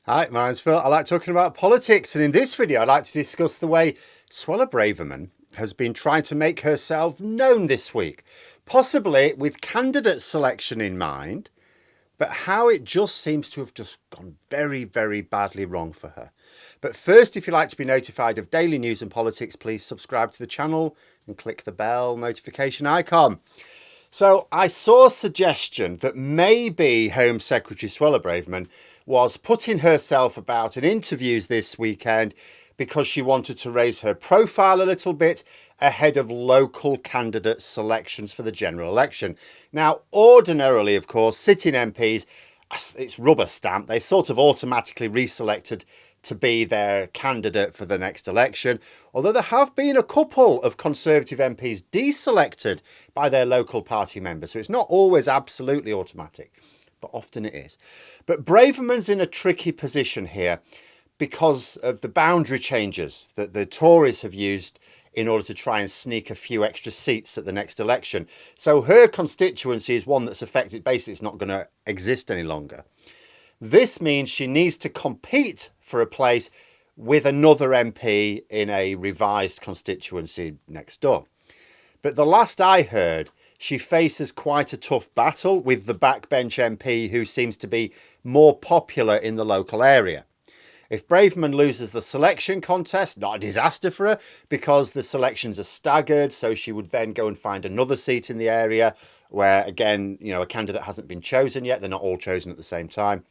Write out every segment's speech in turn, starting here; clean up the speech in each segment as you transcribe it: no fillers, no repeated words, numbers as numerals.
Hi, my name's Phil. I like talking about politics, and in this video, I'd like to discuss the way Suella Braverman has been trying to make herself known this week, possibly with candidate selection in mind, but how it just seems to have just gone very, very badly wrong for her. But first, if you'd like to be notified of daily news and politics, please subscribe to the channel and click the bell notification icon. So I saw a suggestion that maybe Home Secretary Suella Braverman was putting herself about in interviews this weekend because she wanted to raise her profile a little bit ahead of local candidate selections for the general election. Now, ordinarily, of course, sitting MPs, it's rubber stamp. They sort of automatically reselected to be their candidate for the next election, although there have been a couple of Conservative MPs deselected by their local party members, so it's not always absolutely automatic, but often it is. But Braverman's in a tricky position here because of the boundary changes that the Tories have used in order to try and sneak a few extra seats at the next election. So her constituency is one that's affected, basically it's not going to exist any longer. This means she needs to compete for a place with another MP in a revised constituency next door. But the last I heard, she faces quite a tough battle with the backbench MP who seems to be more popular in the local area. If Braverman loses the selection contest, not a disaster for her because the selections are staggered, so she would then go and find another seat in the area where, again, a candidate hasn't been chosen yet. They're not all chosen at the same time,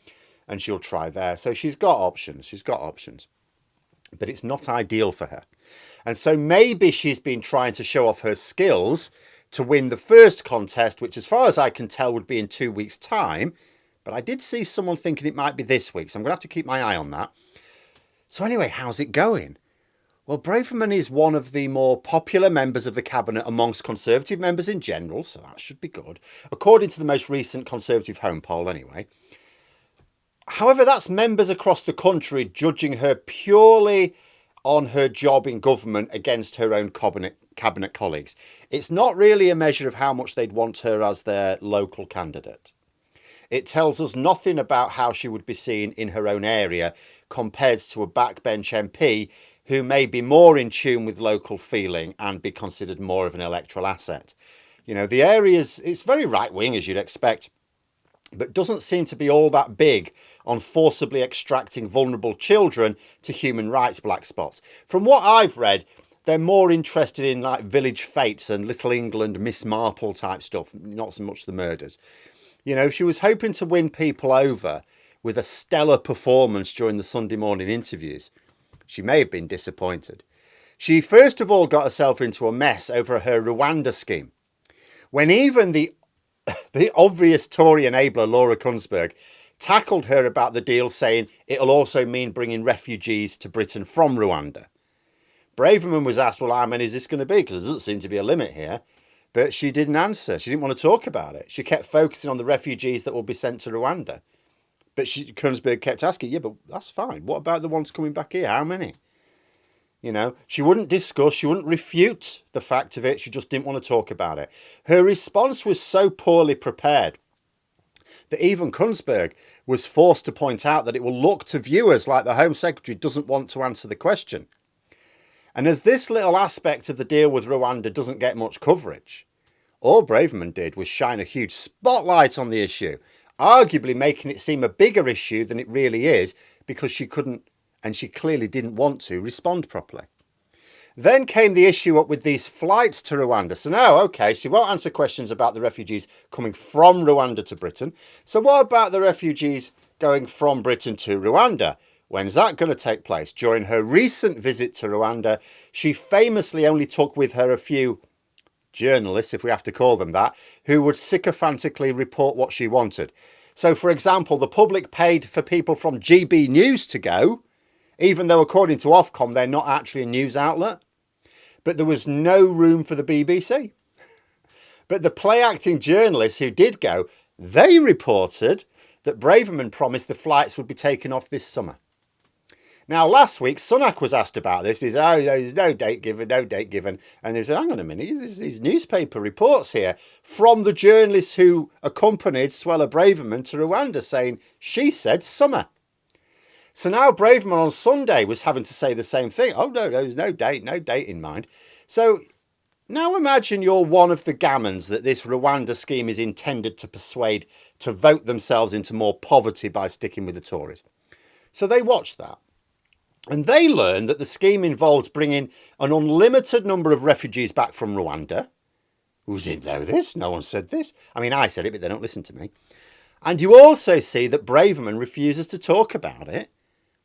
and she'll try there. So she's got options. But it's not ideal for her. And so maybe she's been trying to show off her skills to win the first contest, which as far as I can tell would be in 2 weeks' time. But I did see someone thinking it might be this week, so I'm going to have to keep my eye on that. So anyway, how's it going? Well, Braverman is one of the more popular members of the cabinet amongst Conservative members in general, so that should be good, according to the most recent Conservative home poll anyway. However, that's members across the country judging her purely on her job in government against her own cabinet colleagues. It's not really a measure of how much they'd want her as their local candidate. It tells us nothing about how she would be seen in her own area compared to a backbench MP who may be more in tune with local feeling and be considered more of an electoral asset. The area's, it's very right-wing as you'd expect, but doesn't seem to be all that big on forcibly extracting vulnerable children to human rights black spots. From what I've read, they're more interested in like Village Fates and Little England, Miss Marple type stuff, not so much the murders. She was hoping to win people over with a stellar performance during the Sunday morning interviews. She may have been disappointed. She first of all got herself into a mess over her Rwanda scheme, when even the obvious Tory enabler Laura Kunsberg tackled her about the deal, saying it'll also mean bringing refugees to Britain from Rwanda. Braverman was asked, well, how many is this going to be? Because there doesn't seem to be a limit here. But she didn't answer. She didn't want to talk about it. She kept focusing on the refugees that will be sent to Rwanda. But Kunsberg kept asking, yeah, but that's fine. What about the ones coming back here? How many? She wouldn't discuss, she wouldn't refute the fact of it. She just didn't want to talk about it. Her response was so poorly prepared that even Kunsberg was forced to point out that it will look to viewers like the Home Secretary doesn't want to answer the question. And as this little aspect of the deal with Rwanda doesn't get much coverage, all Braverman did was shine a huge spotlight on the issue, arguably making it seem a bigger issue than it really is because she couldn't, and she clearly didn't want to, respond properly. Then came the issue up with these flights to Rwanda. So now, okay, she won't answer questions about the refugees coming from Rwanda to Britain. So what about the refugees going from Britain to Rwanda? When's that going to take place? During her recent visit to Rwanda, she famously only took with her a few journalists, if we have to call them that, who would sycophantically report what she wanted. So, for example, the public paid for people from GB News to go, even though according to Ofcom, they're not actually a news outlet. But there was no room for the BBC. But the play-acting journalists who did go, they reported that Braverman promised the flights would be taken off this summer. Now, last week, Sunak was asked about this. He said, there's no date given. And they said, hang on a minute, there's these newspaper reports here from the journalists who accompanied Suella Braverman to Rwanda saying she said summer. So now Braverman on Sunday was having to say the same thing. Oh, no, there's no date in mind. So now imagine you're one of the gammons that this Rwanda scheme is intended to persuade to vote themselves into more poverty by sticking with the Tories. So they watch that. And they learn that the scheme involves bringing an unlimited number of refugees back from Rwanda. Who didn't know this? No one said this. I mean, I said it, but they don't listen to me. And you also see that Braverman refuses to talk about it.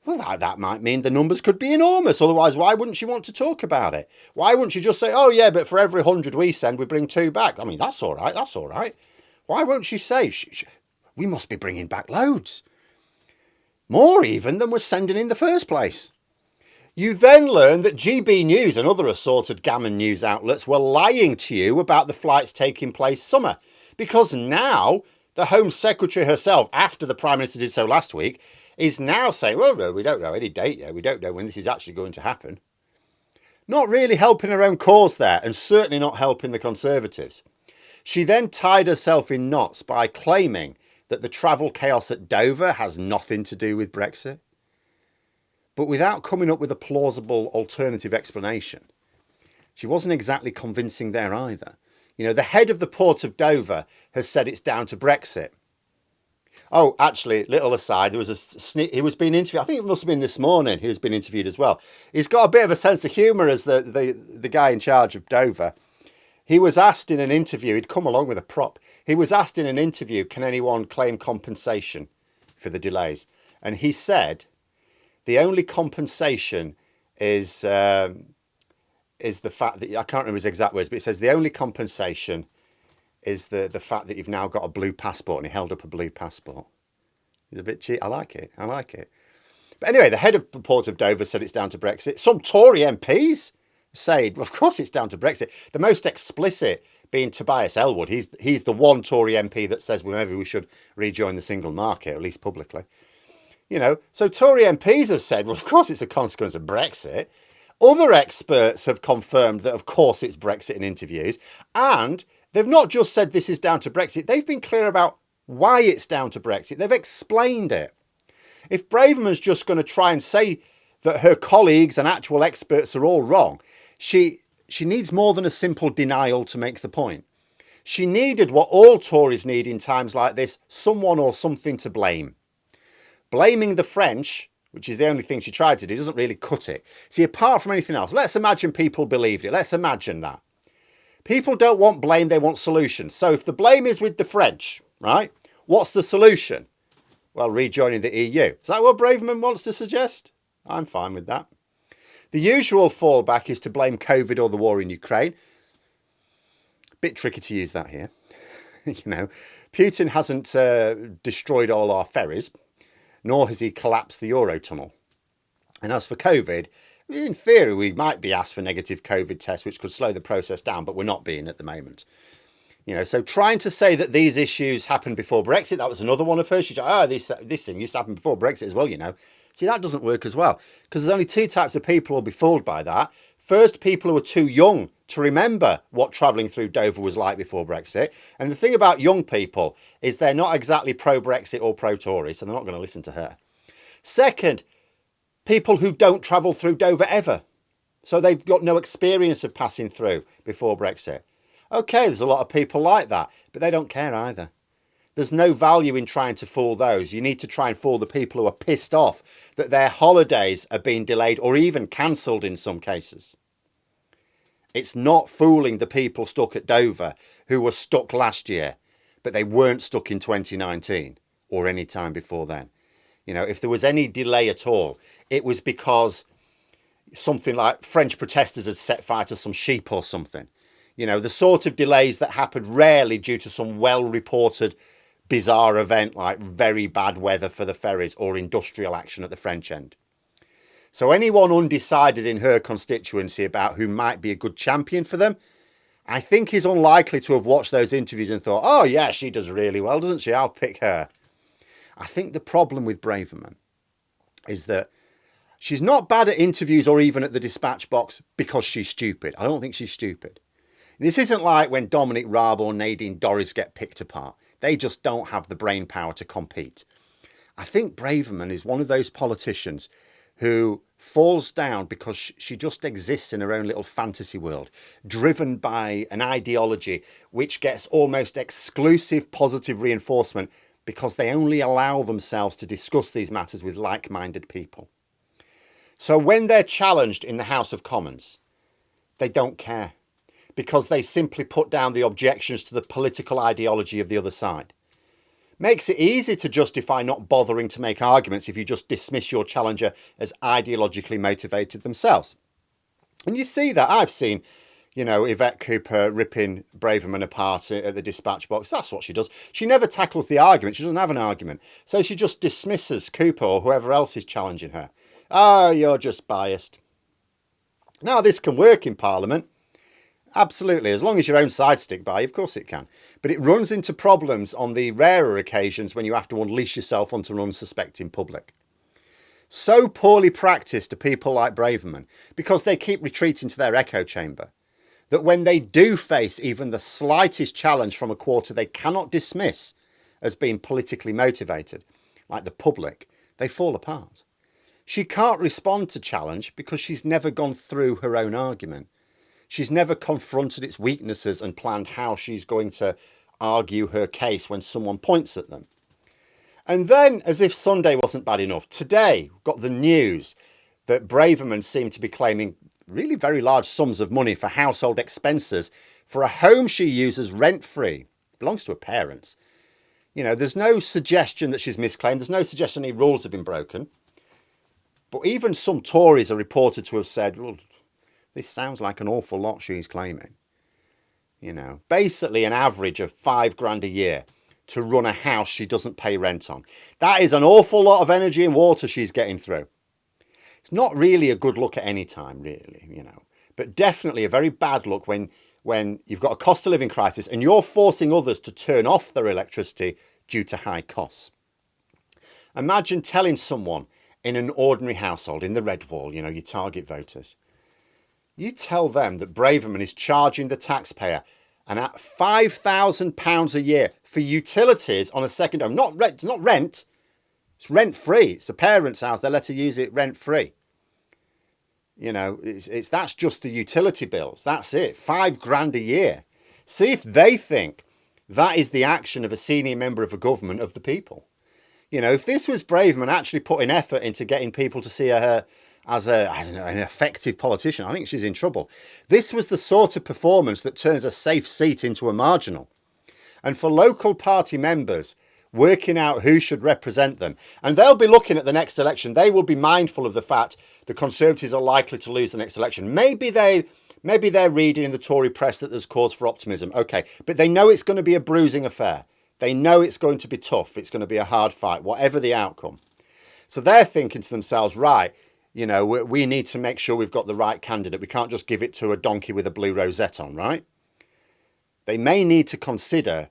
Well, that might mean the numbers could be enormous. Otherwise, why wouldn't she want to talk about it? Why wouldn't she just say, oh, yeah, but for every 100 we send, we bring 2 back? I mean, that's all right. That's all right. Why won't she say, we must be bringing back loads? More even than we're sending in the first place. You then learn that GB News and other assorted gammon news outlets were lying to you about the flights taking place summer. Because now the Home Secretary herself, after the Prime Minister did so last week, is now saying, well, no, we don't know any date yet. We don't know when this is actually going to happen. Not really helping her own cause there, and certainly not helping the Conservatives. She then tied herself in knots by claiming that the travel chaos at Dover has nothing to do with Brexit, but without coming up with a plausible alternative explanation. She wasn't exactly convincing there either. You know, the head of the port of Dover has said it's down to Brexit. Oh, actually, little aside, there was he was being interviewed. I think it must have been this morning. He was being interviewed as well. He's got a bit of a sense of humour as the guy in charge of Dover. He was asked in an interview, he'd come along with a prop. He was asked in an interview, can anyone claim compensation for the delays? And he said, the only compensation is the fact that, I can't remember his exact words, but it says the only compensation is the fact that you've now got a blue passport, and he held up a blue passport. It's a bit cheap. I like it. But anyway, the head of the Port of Dover said it's down to Brexit. Some Tory MPs say, well, of course it's down to Brexit. The most explicit being Tobias Ellwood. He's the one Tory MP that says, well, maybe we should rejoin the single market, at least publicly. You know, so Tory MPs have said, well, of course it's a consequence of Brexit. Other experts have confirmed that, of course, it's Brexit in interviews. And they've not just said this is down to Brexit. They've been clear about why it's down to Brexit. They've explained it. If Braverman's just going to try and say that her colleagues and actual experts are all wrong, she needs more than a simple denial to make the point. She needed what all Tories need in times like this, someone or something to blame. Blaming the French, which is the only thing she tried to do, doesn't really cut it. See, apart from anything else, let's imagine people believed it. Let's imagine that. People don't want blame, they want solutions. So if the blame is with the French, right, what's the solution? Well, rejoining the EU. Is that what Braverman wants to suggest? I'm fine with that. The usual fallback is to blame COVID or the war in Ukraine. Bit tricky to use that here. You know, Putin hasn't destroyed all our ferries, nor has he collapsed the Eurotunnel. And as for COVID, in theory, we might be asked for negative COVID tests, which could slow the process down, but we're not being at the moment. You know, so trying to say that these issues happened before Brexit, that was another one of hers. She's like, this thing used to happen before Brexit as well, you know. See, that doesn't work as well, because there's only 2 types of people who will be fooled by that. First, people who are too young to remember what travelling through Dover was like before Brexit. And the thing about young people is they're not exactly pro-Brexit or pro-Tory, so they're not going to listen to her. Second, people who don't travel through Dover ever. So they've got no experience of passing through before Brexit. Okay, there's a lot of people like that, but they don't care either. There's no value in trying to fool those. You need to try and fool the people who are pissed off that their holidays are being delayed or even cancelled in some cases. It's not fooling the people stuck at Dover who were stuck last year, but they weren't stuck in 2019 or any time before then. You know, if there was any delay at all, it was because something like French protesters had set fire to some sheep or something. You know, the sort of delays that happened rarely due to some well-reported bizarre event like very bad weather for the ferries or industrial action at the French end. So anyone undecided in her constituency about who might be a good champion for them, I think is unlikely to have watched those interviews and thought, oh yeah, she does really well, doesn't she? I'll pick her. I think the problem with Braverman is that she's not bad at interviews or even at the dispatch box because she's stupid. I don't think she's stupid. This isn't like when Dominic Raab or Nadine Dorries get picked apart. They just don't have the brain power to compete. I think Braverman is one of those politicians who falls down because she just exists in her own little fantasy world, driven by an ideology which gets almost exclusive positive reinforcement because they only allow themselves to discuss these matters with like-minded people. So when they're challenged in the House of Commons, they don't care because they simply put down the objections to the political ideology of the other side. Makes it easy to justify not bothering to make arguments if you just dismiss your challenger as ideologically motivated themselves. And you see that. I've seen, Yvette Cooper ripping Braverman apart at the dispatch box. That's what she does. She never tackles the argument. She doesn't have an argument. So she just dismisses Cooper or whoever else is challenging her. Oh, you're just biased. Now, this can work in Parliament. Absolutely. As long as your own side stick by, of course it can. But it runs into problems on the rarer occasions when you have to unleash yourself onto an unsuspecting public. So poorly practiced are people like Braverman because they keep retreating to their echo chamber that when they do face even the slightest challenge from a quarter they cannot dismiss as being politically motivated, like the public, they fall apart. She can't respond to challenge because she's never gone through her own argument. She's never confronted its weaknesses and planned how she's going to argue her case when someone points at them. And then, as if Sunday wasn't bad enough, today we've got the news that Braverman seemed to be claiming really very large sums of money for household expenses for a home she uses rent-free. It belongs to her parents. There's no suggestion that she's misclaimed. There's no suggestion any rules have been broken. But even some Tories are reported to have said, well, this sounds like an awful lot she's claiming. Basically an average of $5,000 a year to run a house she doesn't pay rent on. That is an awful lot of energy and water she's getting through. It's not really a good look at any time, really, but definitely a very bad look when you've got a cost of living crisis and you're forcing others to turn off their electricity due to high costs. Imagine telling someone in an ordinary household, in the red wall, your target voters, you tell them that Braverman is charging the taxpayer and at £5,000 a year for utilities on a second home. It's not rent. It's rent-free. It's a parent's house. They let her use it rent-free. That's just the utility bills. That's it. £5,000 a year. See if they think that is the action of a senior member of a government of the people. If this was Braverman actually putting effort into getting people to see her as an effective politician, I think she's in trouble. This was the sort of performance that turns a safe seat into a marginal. And for local party members working out who should represent them, and they'll be looking at the next election, they will be mindful of the fact the Conservatives are likely to lose the next election. Maybe they're reading in the Tory press that there's cause for optimism. Okay, but they know it's going to be a bruising affair. They know it's going to be tough. It's going to be a hard fight, whatever the outcome. So they're thinking to themselves, right, we need to make sure we've got the right candidate. We can't just give it to a donkey with a blue rosette on, right? They may need to consider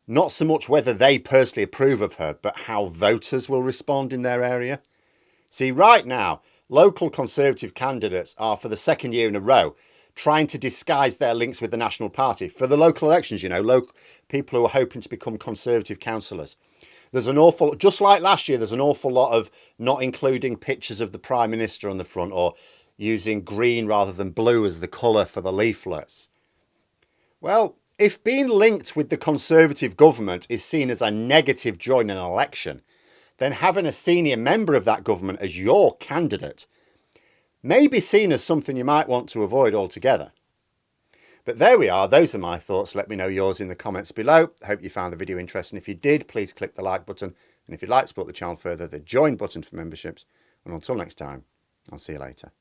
not so much whether they personally approve of her, but how voters will respond in their area. See, right now, local Conservative candidates are, for the second year in a row, trying to disguise their links with the National Party. For the local elections, local people who are hoping to become Conservative councillors. Just like last year, there's an awful lot of not including pictures of the Prime Minister on the front or using green rather than blue as the colour for the leaflets. Well, if being linked with the Conservative government is seen as a negative during an election, then having a senior member of that government as your candidate may be seen as something you might want to avoid altogether. But there we are. Those are my thoughts. Let me know yours in the comments below. I hope you found the video interesting. If you did, please click the like button. And if you'd like to support the channel further, the join button for memberships. And until next time, I'll see you later.